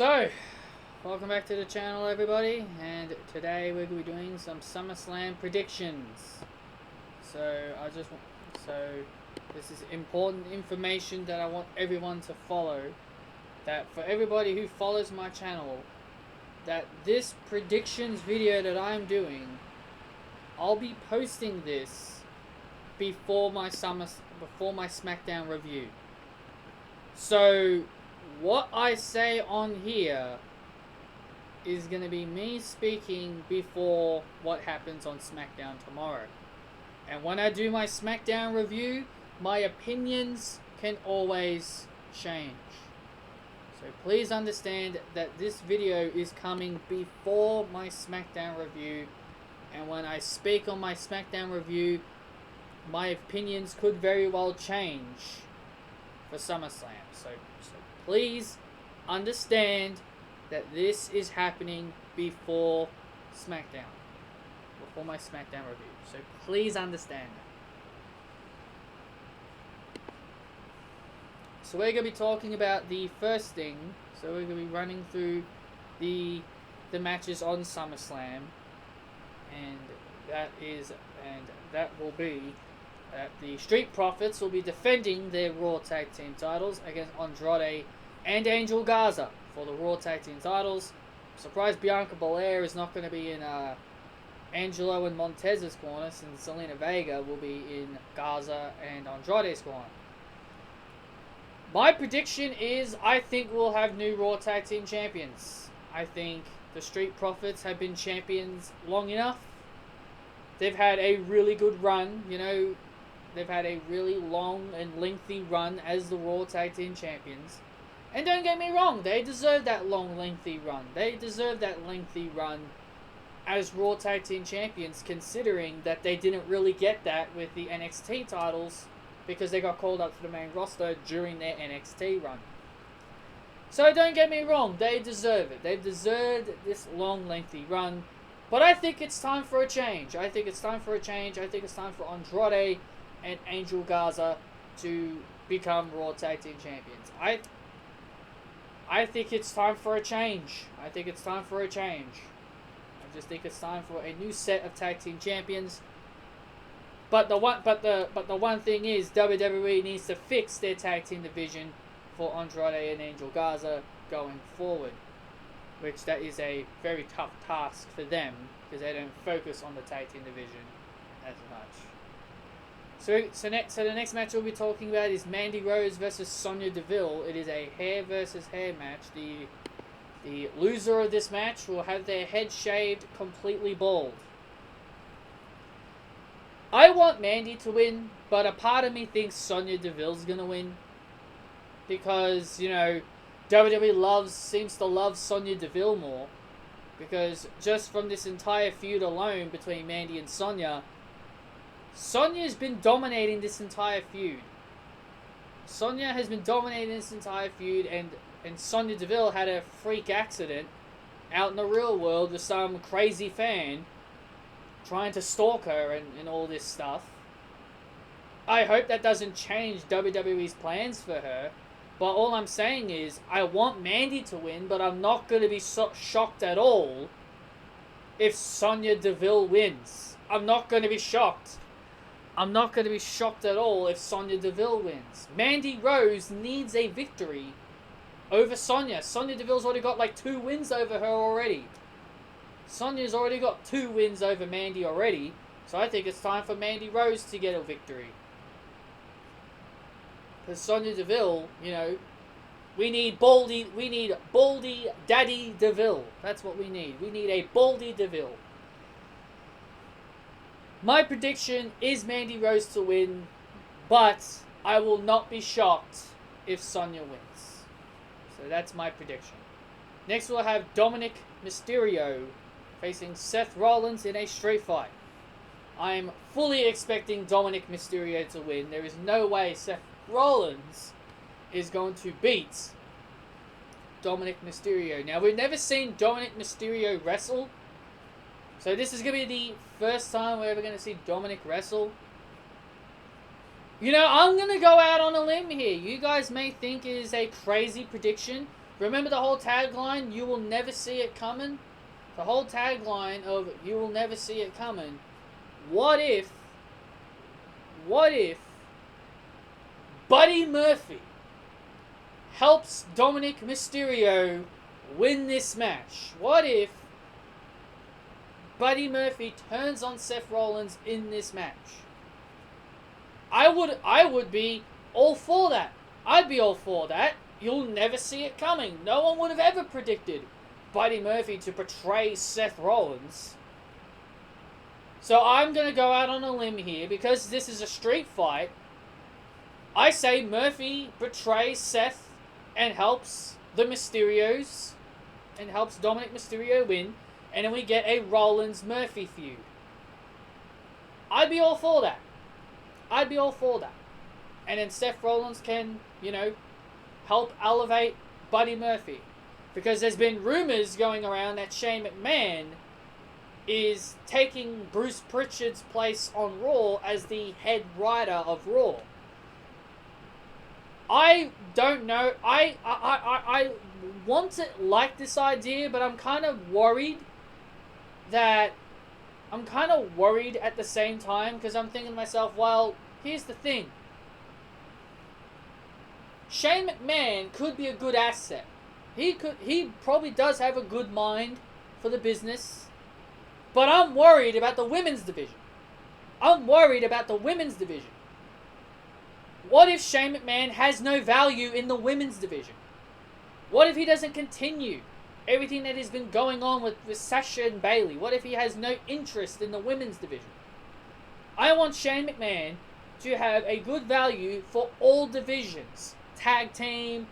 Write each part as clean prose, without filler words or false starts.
So, welcome back to the channel, everybody, and today we're going to be doing some SummerSlam predictions. So this is important information that I want everyone to follow. That for everybody who follows my channel, that this predictions video that I'm doing, I'll be posting this before my SmackDown review. So what I say on here is going to be me speaking before what happens on SmackDown tomorrow. And when I do my SmackDown review, my opinions can always change. So please understand that this video is coming before my SmackDown review. And when I speak on my SmackDown review, my opinions could very well change for SummerSlam. So please understand that this is happening before SmackDown. Before my SmackDown review. So please understand that. So we're going to be talking about the first thing. So we're going to be running through the matches on SummerSlam. And that will be that the Street Profits will be defending their Raw Tag Team titles against Andrade and Angel Garza for the Raw Tag Team titles. I'm surprised Bianca Belair is not going to be in Angelo and Montez's corner, since Zelina Vega will be in Garza and Andrade's corner. My prediction is I think we'll have new Raw Tag Team champions. I think the Street Profits have been champions long enough. They've had a really good run, they've had a really long and lengthy run as the Raw Tag Team champions. And don't get me wrong, they deserve that long, lengthy run. They deserve that lengthy run as Raw Tag Team champions, considering that they didn't really get that with the NXT titles because they got called up to the main roster during their NXT run. So don't get me wrong, they deserve it. They've deserved this long, lengthy run. But I think it's time for a change. I think it's time for Andrade and Angel Garza to become Raw Tag Team champions. I think it's time for a change. I just think it's time for a new set of tag team champions. But the one thing is, WWE needs to fix their tag team division for Andrade and Angel Garza going forward, which that is a very tough task for them because they don't focus on the tag team division as much. So the next match we'll be talking about is Mandy Rose versus Sonia Deville. It is a hair versus hair match. The loser of this match will have their head shaved completely bald. I want Mandy to win, but a part of me thinks Sonia Deville's gonna win because WWE seems to love Sonya Deville more, because just from this entire feud alone between Mandy and Sonya, Sonya's been dominating this entire feud. Sonya has been dominating this entire feud, and Sonya Deville had a freak accident out in the real world with some crazy fan trying to stalk her and all this stuff. I hope that doesn't change WWE's plans for her. But all I'm saying is, I want Mandy to win, but I'm not going to be shocked at all if Sonya Deville wins. I'm not going to be shocked. I'm not going to be shocked at all if Sonya Deville wins. Mandy Rose needs a victory over Sonya. Sonya Deville's already got like 2 wins over her already. Sonya's already got 2 wins over Mandy already. So I think it's time for Mandy Rose to get a victory. Because Sonya Deville, we need Baldy Daddy Deville. That's what we need. We need a Baldy Deville. My prediction is Mandy Rose to win, but I will not be shocked if Sonya wins. So that's my prediction. Next we'll have Dominic Mysterio facing Seth Rollins in a street fight. I am fully expecting Dominic Mysterio to win. There is no way Seth Rollins is going to beat Dominic Mysterio. Now, we've never seen Dominic Mysterio wrestle, so this is going to be the first time we're ever going to see Dominic wrestle. I'm going to go out on a limb here. You guys may think it is a crazy prediction, Remember the whole tagline, "You will never see it coming"? The whole tagline of "You will never see it coming." What if Buddy Murphy helps Dominic Mysterio win this match? What if Buddy Murphy turns on Seth Rollins in this match? I would be all for that. I'd be all for that. You'll never see it coming. No one would have ever predicted Buddy Murphy to portray Seth Rollins. So I'm going to go out on a limb here, because this is a street fight. I say Murphy betrays Seth and helps the Mysterios, and helps Dominic Mysterio win, and then we get a Rollins-Murphy feud. I'd be all for that. I'd be all for that. And then Seth Rollins can, help elevate Buddy Murphy. Because there's been rumors going around that Shane McMahon is taking Bruce Pritchard's place on Raw as the head writer of Raw. I don't know. I want to like this idea, but I'm kind of worried at the same time, because I'm thinking to myself, well, here's the thing. Shane McMahon could be a good asset. He probably does have a good mind for the business. But I'm worried about the women's division. What if Shane McMahon has no value in the women's division? What if he doesn't continue everything that has been going on with Sasha and Bayley? What if he has no interest in the women's division? I want Shane McMahon to have a good value for all divisions. Tag team,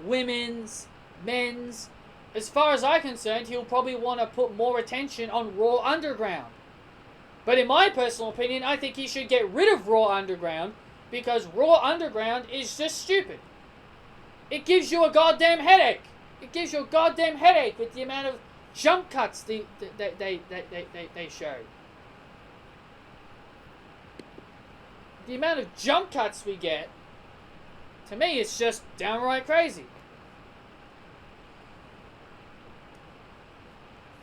women's, men's. As far as I'm concerned, he'll probably want to put more attention on Raw Underground. But in my personal opinion, I think he should get rid of Raw Underground, because Raw Underground is just stupid. It gives you a goddamn headache. With the amount of jump cuts they show. The amount of jump cuts we get, to me, it's just downright crazy.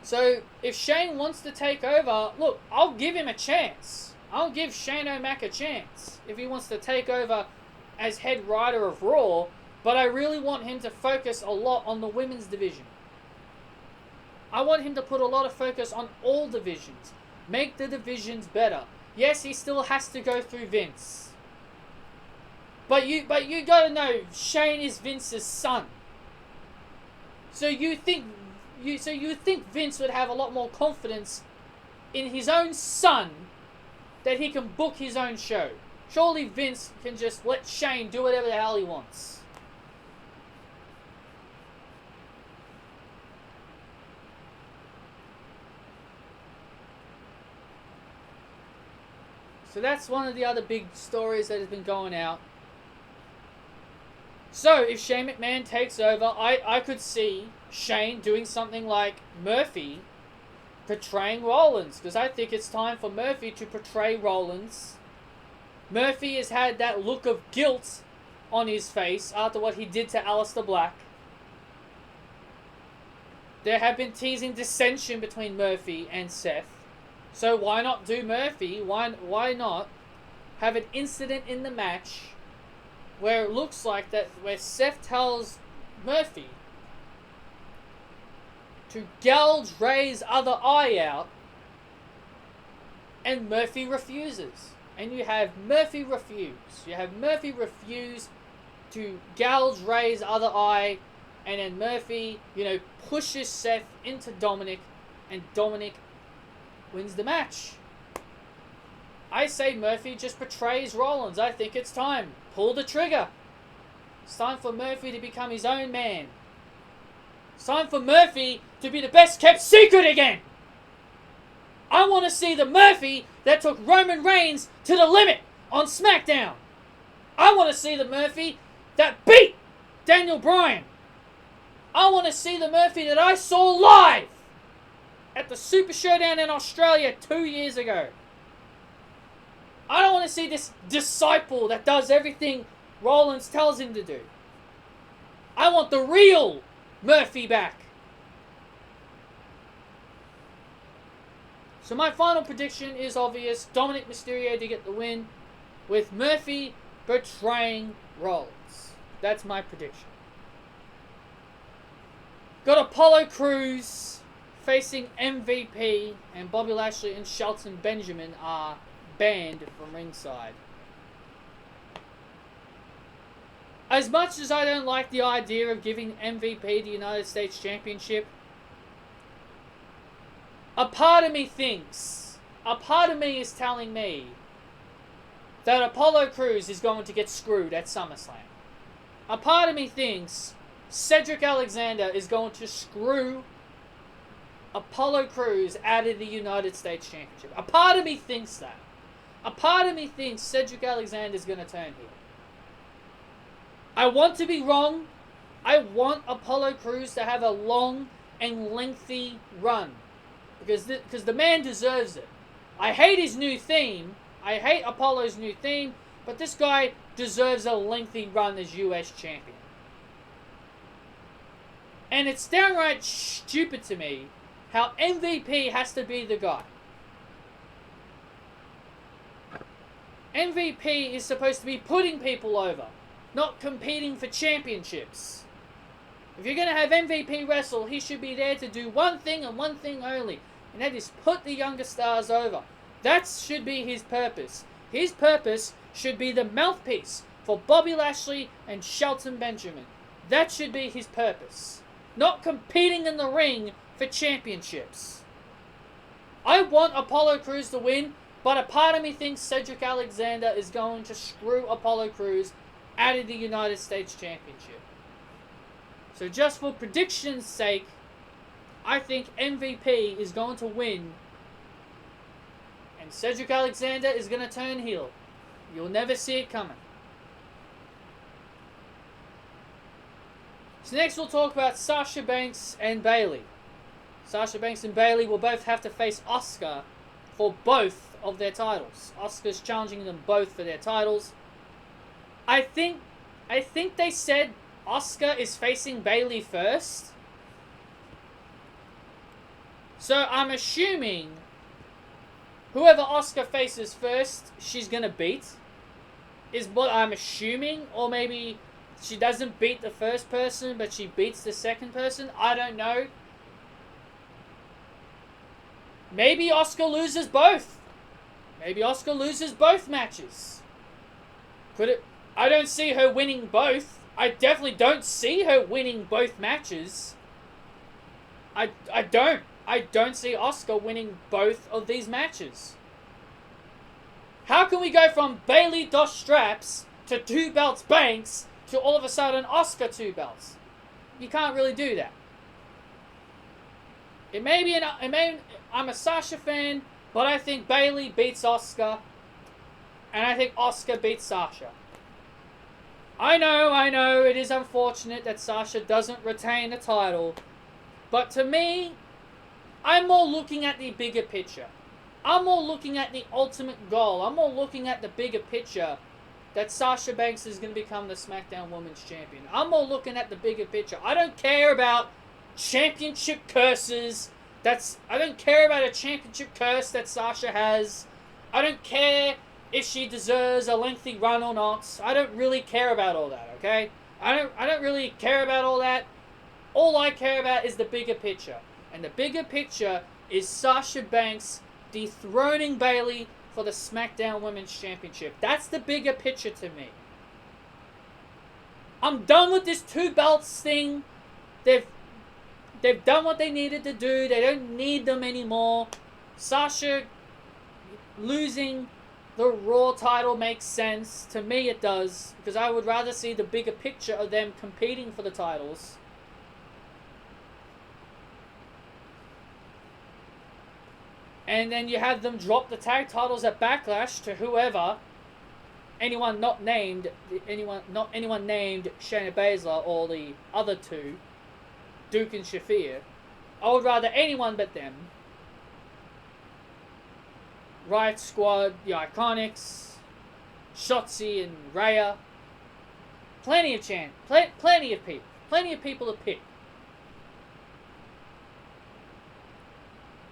So, if Shane wants to take over, look, I'll give him a chance. I'll give Shane O'Mac a chance if he wants to take over as head writer of Raw, but I really want him to focus a lot on the women's division. I want him to put a lot of focus on all divisions. Make the divisions better. Yes, he still has to go through Vince. But you gotta know, Shane is Vince's son. So you think Vince would have a lot more confidence in his own son that he can book his own show. Surely Vince can just let Shane do whatever the hell he wants. So that's one of the other big stories that has been going out. So if Shane McMahon takes over, I could see Shane doing something like Murphy portraying Rollins, because I think it's time for Murphy to portray Rollins. Murphy has had that look of guilt on his face after what he did to Aleister Black. There have been teasing dissension between Murphy and Seth. So why not do Murphy? Why not have an incident in the match where it looks like that, where Seth tells Murphy to gouge Ray's other eye out, and Murphy refuses. And you have Murphy refuse. You have Murphy refuse to gouge Ray's other eye, and then Murphy, pushes Seth into Dominic, and Dominic wins the match. I say Murphy just betrays Rollins. I think it's time. Pull the trigger. It's time for Murphy to become his own man. It's time for Murphy to be the best kept secret again. I want to see the Murphy that took Roman Reigns to the limit on SmackDown. I want to see the Murphy that beat Daniel Bryan. I want to see the Murphy that I saw live at the Super Showdown in Australia 2 years ago. I don't want to see this disciple that does everything Rollins tells him to do. I want the real Murphy back. So my final prediction is obvious. Dominic Mysterio to get the win, with Murphy betraying Rollins. That's my prediction. Got Apollo Crews facing MVP, and Bobby Lashley and Shelton Benjamin are banned from ringside. As much as I don't like the idea of giving MVP the United States Championship, a part of me is telling me that Apollo Crews is going to get screwed at SummerSlam. A part of me thinks Cedric Alexander is going to screw Apollo Crews out of the United States Championship. A part of me thinks that. A part of me thinks Cedric Alexander is going to turn heel. I want to be wrong. I want Apollo Crews to have a long and lengthy run. Because the man deserves it. I hate his new theme. I hate Apollo's new theme. But this guy deserves a lengthy run as US champion. And it's downright stupid to me how MVP has to be the guy. MVP is supposed to be putting people over, not competing for championships. If you're going to have MVP wrestle, he should be there to do one thing and one thing only, and that is put the younger stars over. That should be his purpose. His purpose should be the mouthpiece for Bobby Lashley and Shelton Benjamin. That should be his purpose. Not competing in the ring for championships. I want Apollo Crews to win, but a part of me thinks Cedric Alexander is going to screw Apollo Crews out of the United States Championship. So just for prediction's sake, I think MVP is going to win, and Cedric Alexander is going to turn heel. You'll never see it coming. So next we'll talk about Sasha Banks and Bayley. Sasha Banks and Bayley will both have to face Asuka for both of their titles. Asuka's challenging them both for their titles. I think they said Asuka is facing Bayley first. So I'm assuming whoever Asuka faces first, she's going to beat. Is what I'm assuming. Or maybe she doesn't beat the first person, but she beats the second person. I don't know. Maybe Asuka loses both. Maybe Asuka loses both matches. Could it? I don't see her winning both. I definitely don't see her winning both matches. I don't see Asuka winning both of these matches. How can we go from Bayley Dosh straps to 2 belts Banks to all of a sudden Asuka 2 belts? You can't really do that. I'm a Sasha fan, but I think Bayley beats Asuka, and I think Asuka beats Sasha. I know, it is unfortunate that Sasha doesn't retain the title, but to me, I'm more looking at the bigger picture. I'm more looking at the ultimate goal. I'm more looking at the bigger picture that Sasha Banks is going to become the SmackDown Women's Champion. I'm more looking at the bigger picture. I don't care about championship curses. I don't care about a championship curse that Sasha has. I don't care if she deserves a lengthy run or not. I don't really care about all that, okay? I don't really care about all that. All I care about is the bigger picture. And the bigger picture is Sasha Banks dethroning Bayley for the SmackDown Women's Championship. That's the bigger picture to me. I'm done with this 2 belts thing. They've done what they needed to do. They don't need them anymore. Sasha losing the Raw title makes sense. To me it does. Because I would rather see the bigger picture of them competing for the titles. And then you have them drop the tag titles at Backlash to whoever. Anyone not named Shayna Baszler or the other 2. Duke and Shafir. I would rather anyone but them. Riot Squad, the Iconics, Shotzi and Rhea. Plenty of people to pick.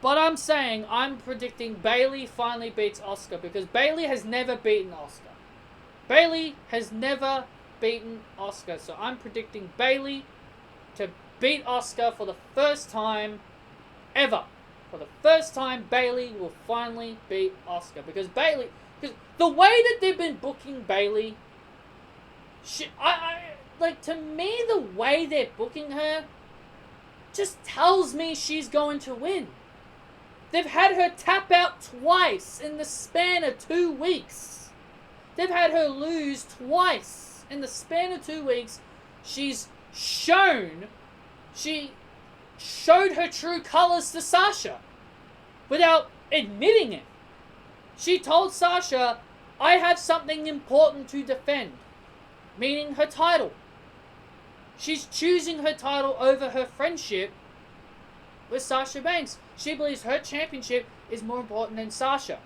But I'm saying, I'm predicting Bayley finally beats Asuka, because Bayley has never beaten Asuka. Bayley has never beaten Asuka, so I'm predicting Bayley to beat Asuka for the first time ever. For the first time, Bayley will finally beat Asuka, because the way that they've been booking Bayley, like, to me, the way they're booking her just tells me she's going to win. They've had her tap out twice in the span of 2 weeks. They've had her lose twice in the span of 2 weeks. She showed her true colors to Sasha without admitting it. She told Sasha, I have something important to defend, meaning her title. She's choosing her title over her friendship with Sasha Banks. She believes her championship is more important than Sasha.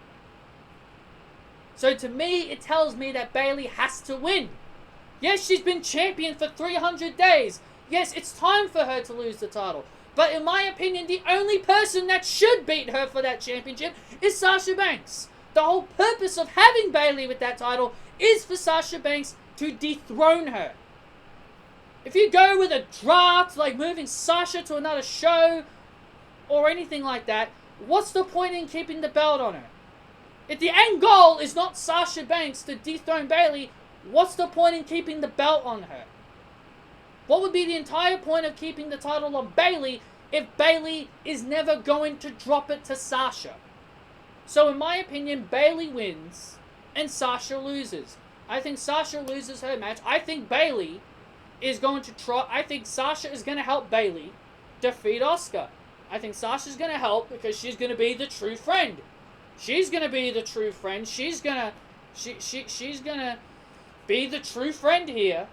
So to me, it tells me that Bayley has to win. Yes, she's been champion for 300 days. Yes, it's time for her to lose the title. But in my opinion, the only person that should beat her for that championship is Sasha Banks. The whole purpose of having Bayley with that title is for Sasha Banks to dethrone her. If you go with a draft, like moving Sasha to another show or anything like that, what's the point in keeping the belt on her? If the end goal is not Sasha Banks to dethrone Bayley, what's the point in keeping the belt on her? What would be the entire point of keeping the title on Bayley if Bayley is never going to drop it to Sasha? So in my opinion, Bayley wins and Sasha loses. I think Sasha loses her match. I think Bayley is going to try. I think Sasha is going to help Bayley defeat Asuka. I think Sasha's going to help because she's going to be the true friend. She's going to be the true friend. She's going to be the true friend here.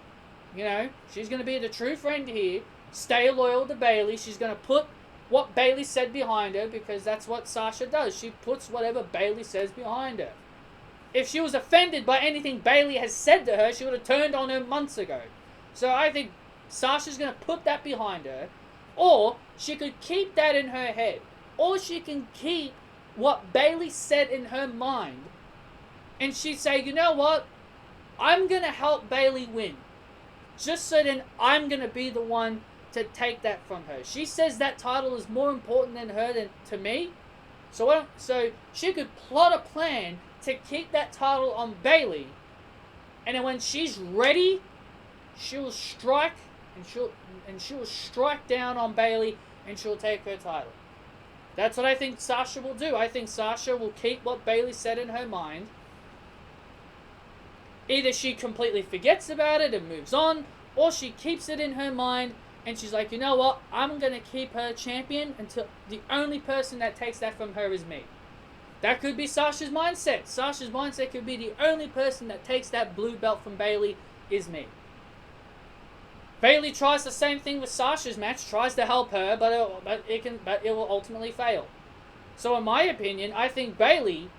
You know, she's going to be the true friend here. Stay loyal to Bayley. She's going to put what Bayley said behind her, because that's what Sasha does. She puts whatever Bayley says behind her. If she was offended by anything Bayley has said to her, she would have turned on her months ago. So I think Sasha's going to put that behind her. Or she could keep that in her head. Or she can keep what Bayley said in her mind. And she'd say, you know what? I'm going to help Bayley win. Just so then I'm going to be the one to take that from her. She says that title is more important than her than to me. So she could plot a plan to keep that title on Bayley. And then when she's ready, she'll strike and she'll strike down on Bayley and she'll take her title. That's what I think Sasha will do. I think Sasha will keep what Bayley said in her mind. Either she completely forgets about it and moves on, or she keeps it in her mind and she's like, you know what, I'm going to keep her champion until the only person that takes that from her is me. That could be Sasha's mindset. Sasha's mindset could be the only person that takes that blue belt from Bayley is me. Bayley tries the same thing with Sasha's match, tries to help her, but it will ultimately fail. So in my opinion, I think Bayley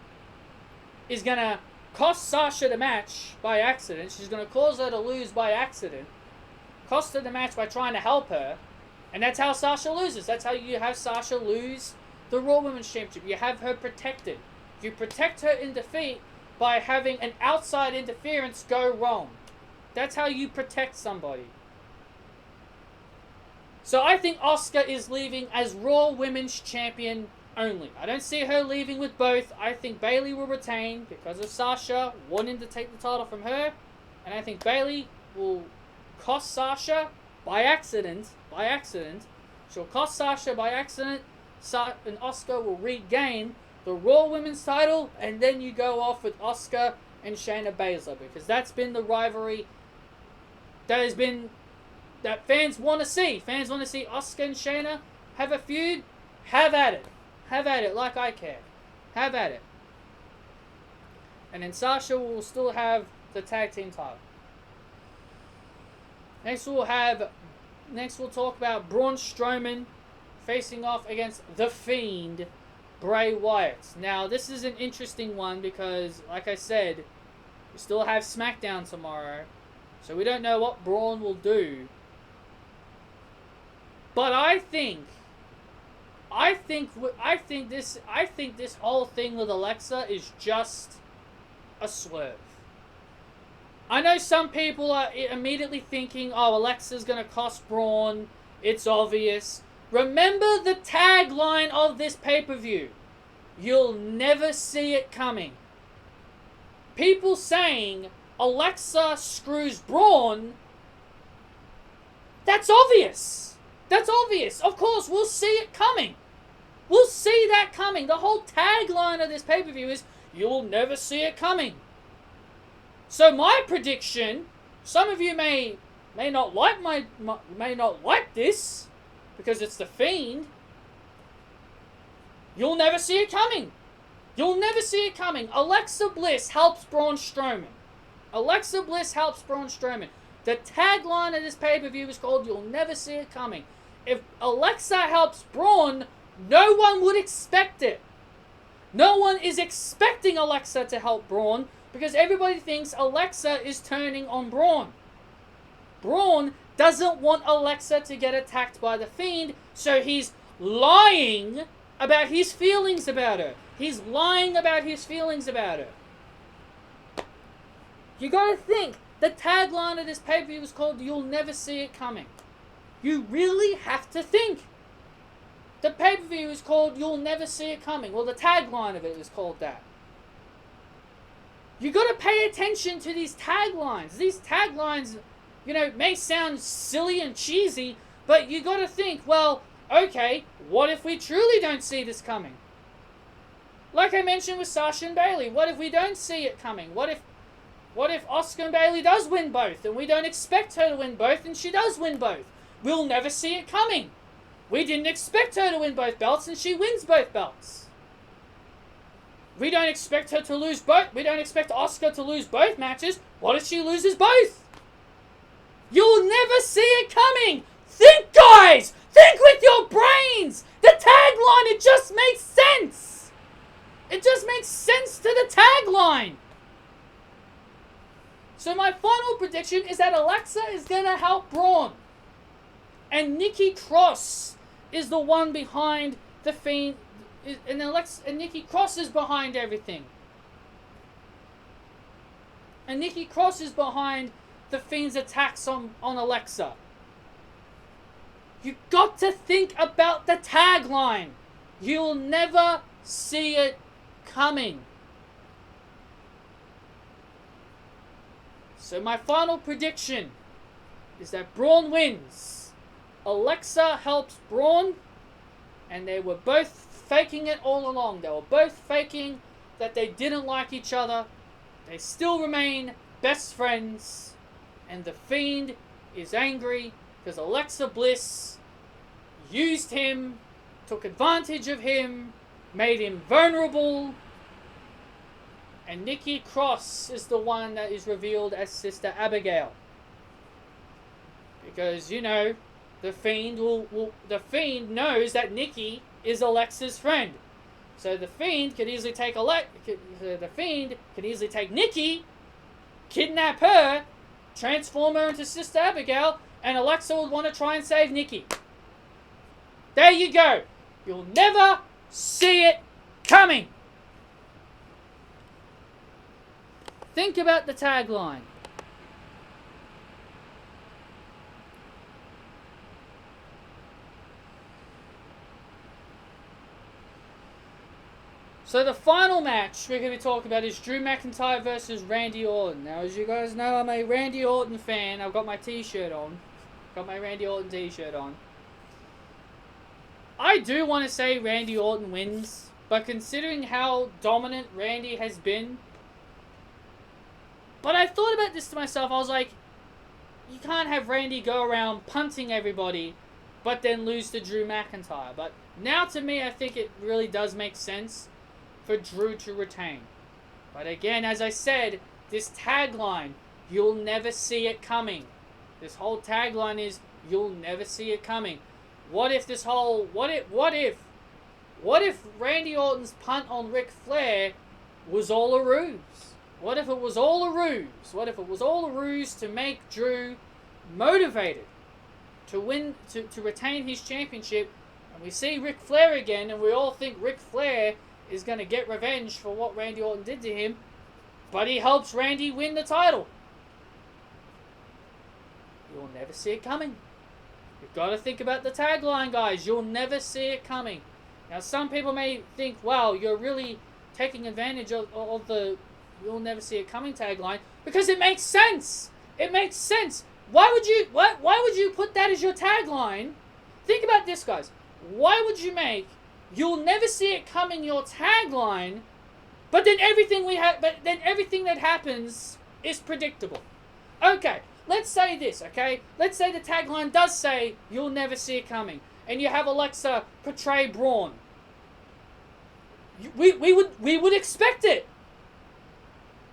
is going to cost Sasha the match by accident. She's going to cause her to lose by accident. Cost her the match by trying to help her. And that's how Sasha loses. That's how you have Sasha lose the Raw Women's Championship. You have her protected. You protect her in defeat by having an outside interference go wrong. That's how you protect somebody. So I think Asuka is leaving as Raw Women's Champion only. I don't see her leaving with both. I think Bayley will retain because of Sasha wanting to take the title from her. And I think Bayley will cost Sasha by accident. She'll cost Sasha by accident. And Asuka will regain the Raw Women's title. And then you go off with Asuka and Shayna Baszler. Because that's been the rivalry that fans want to see. Fans want to see Asuka and Shayna have a feud. Have at it. Have at it like I care. Have at it. And then Sasha will still have the tag team title. Next we'll talk about Braun Strowman facing off against the Fiend, Bray Wyatt. Now this is an interesting one because, like I said, we still have SmackDown tomorrow. So we don't know what Braun will do. But I think I think this whole thing with Alexa is just a swerve. I know some people are immediately thinking, oh, Alexa's going to cost Braun. It's obvious. Remember the tagline of this pay-per-view. You'll never see it coming. People saying Alexa screws Braun, that's obvious. That's obvious. Of course, we'll see it coming. We'll see that coming. The whole tagline of this pay-per-view is, you'll never see it coming. So my prediction, some of you may not like may not like this because it's the Fiend. You'll never see it coming. You'll never see it coming. Alexa Bliss helps Braun Strowman. Alexa Bliss helps Braun Strowman. The tagline of this pay-per-view is called You'll Never See It Coming. If Alexa helps Braun, no one would expect it. No one is expecting Alexa to help Braun because everybody thinks Alexa is turning on Braun. Braun doesn't want Alexa to get attacked by the Fiend, so he's lying about his feelings about her. He's lying about his feelings about her. You gotta think, the tagline of this pay-per-view is called You'll Never See It Coming. You really have to think. The pay-per-view is called You'll Never See It Coming. Well, the tagline of it is called that. You gotta pay attention to these taglines. These taglines, you know, may sound silly and cheesy, but you gotta think, well, okay, what if we truly don't see this coming? Like I mentioned with Sasha and Bayley, what if we don't see it coming? What if Asuka and Bayley does win both, and we don't expect her to win both, and she does win both? We'll never see it coming. We didn't expect her to win both belts, and she wins both belts. We don't expect her to lose both. We don't expect Asuka to lose both matches. What if she loses both? You'll never see it coming. Think, guys! Think with your brains! The tagline, it just makes sense! It just makes sense to the tagline! So my final prediction is that Alexa is going to help Braun. And Nikki Cross is the one behind the Fiend. And Nikki Cross is behind everything. And Nikki Cross is behind the Fiend's attacks on Alexa. You got to think about the tagline. You'll never see it coming. So my final prediction is that Braun wins. Alexa helps Braun, and they were both faking it all along. They were both faking that they didn't like each other. They still remain best friends, and the Fiend is angry because Alexa Bliss used him, took advantage of him, made him vulnerable, and Nikki Cross is the one that is revealed as Sister Abigail. Because, you know, the Fiend knows that Nikki is Alexa's friend. So the Fiend could easily take Nikki, kidnap her, transform her into Sister Abigail, and Alexa would want to try and save Nikki. There you go. You'll never see it coming. Think about the tagline. So the final match we're going to be talking about is Drew McIntyre versus Randy Orton. Now, as you guys know, I'm a Randy Orton fan. I've got my t-shirt on. Got my Randy Orton t-shirt on. I do want to say Randy Orton wins, but considering how dominant Randy has been, but I thought about this to myself. I was like, you can't have Randy go around punting everybody, but then lose to Drew McIntyre. But now to me, I think it really does make sense for Drew to retain. But again, as I said, this tagline, you'll never see it coming. This whole tagline is, you'll never see it coming. What if Randy Orton's punt on Ric Flair was all a ruse? What if it was all a ruse? What if it was all a ruse to make Drew motivated to win, to retain his championship, And we see Ric Flair again, and we all think Ric Flair is going to get revenge for what Randy Orton did to him. But he helps Randy win the title. You'll never see it coming. You've got to think about the tagline, guys. You'll never see it coming. Now, some people may think, wow, you're really taking advantage of the "you'll never see it coming" tagline, because it makes sense. It makes sense. Why would you put that as your tagline? Think about this, guys. Why would you make "you'll never see it coming" your tagline, but then everything that happens is predictable? Okay, let's say this, okay? Let's say the tagline does say "you'll never see it coming," and you have Alexa portray Braun. We would expect it.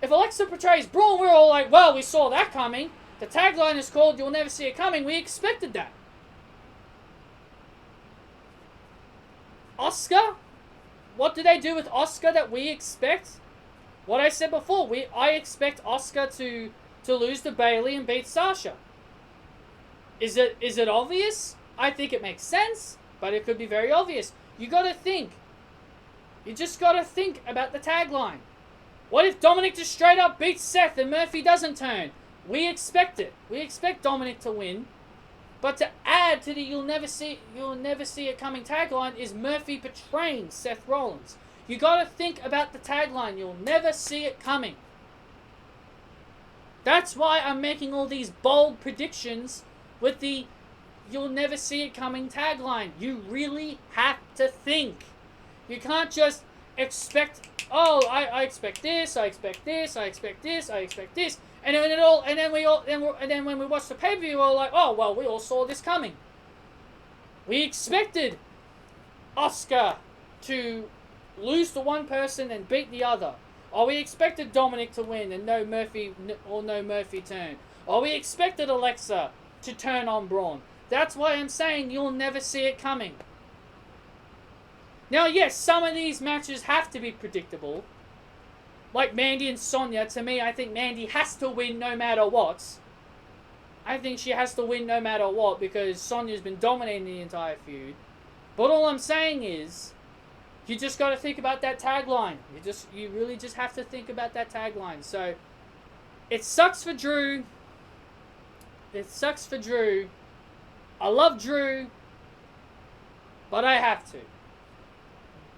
If Alexa portrays Braun, we're all like, well, we saw that coming. The tagline is called "you'll never see it coming." We expected that. Asuka? What do they do with Asuka that we expect? What I said before, I expect Asuka to lose to Bayley and beat Sasha. Is it obvious? I think it makes sense, but it could be very obvious. You gotta think. You just gotta think about the tagline. What if Dominic just straight up beats Seth and Murphy doesn't turn? We expect it. We expect Dominic to win. But to add to the you'll never see it coming tagline is Murphy betraying Seth Rollins. You gotta think about the tagline. You'll never see it coming. That's why I'm making all these bold predictions with the "you'll never see it coming" tagline. You really have to think. You can't just expect, oh, I expect this, I expect this, I expect this, I expect this, and then when we watch the pay-per-view, we're all like, oh, well, we all saw this coming. We expected Asuka to lose to one person and beat the other. Or we expected Dominic to win and no Murphy turn. Or we expected Alexa to turn on Braun. That's why I'm saying you'll never see it coming. Now, yes, some of these matches have to be predictable. Like Mandy and Sonia, to me, I think Mandy has to win no matter what. I think she has to win no matter what because Sonia's been dominating the entire feud. But all I'm saying is, you just got to think about that tagline. You really just have to think about that tagline. So, it sucks for Drew. It sucks for Drew. I love Drew, but I have to.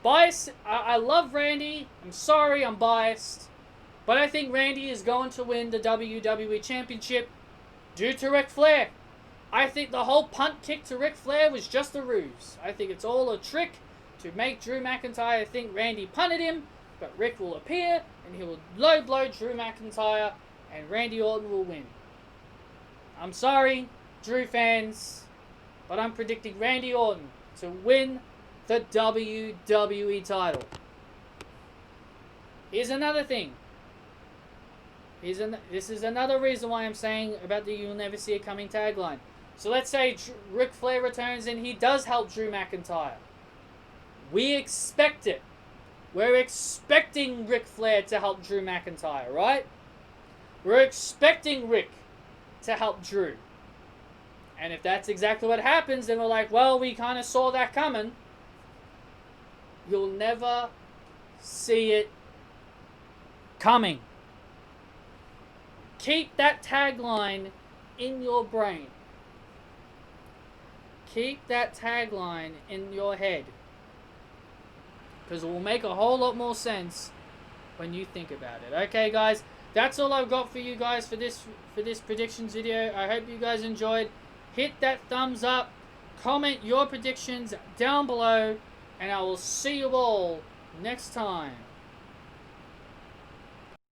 I love Randy. I'm sorry, I'm biased. But I think Randy is going to win the WWE Championship due to Ric Flair. I think the whole punt kick to Ric Flair was just a ruse. I think it's all a trick to make Drew McIntyre think Randy punted him, but Rick will appear and he will low blow Drew McIntyre and Randy Orton will win. I'm sorry, Drew fans, but I'm predicting Randy Orton to win the WWE title. Here's another thing. This is another reason why I'm saying about the "you'll never see it coming" tagline. So let's say Ric Flair returns and he does help Drew McIntyre. We expect it. We're expecting Ric Flair to help Drew McIntyre, right? We're expecting Rick to help Drew. And if that's exactly what happens, then we're like, well, we kind of saw that coming. You'll never see it coming. Keep that tagline in your brain. Keep that tagline in your head. Because it will make a whole lot more sense when you think about it. Okay, guys? That's all I've got for you guys for this predictions video. I hope you guys enjoyed. Hit that thumbs up. Comment your predictions down below. And I will see you all next time.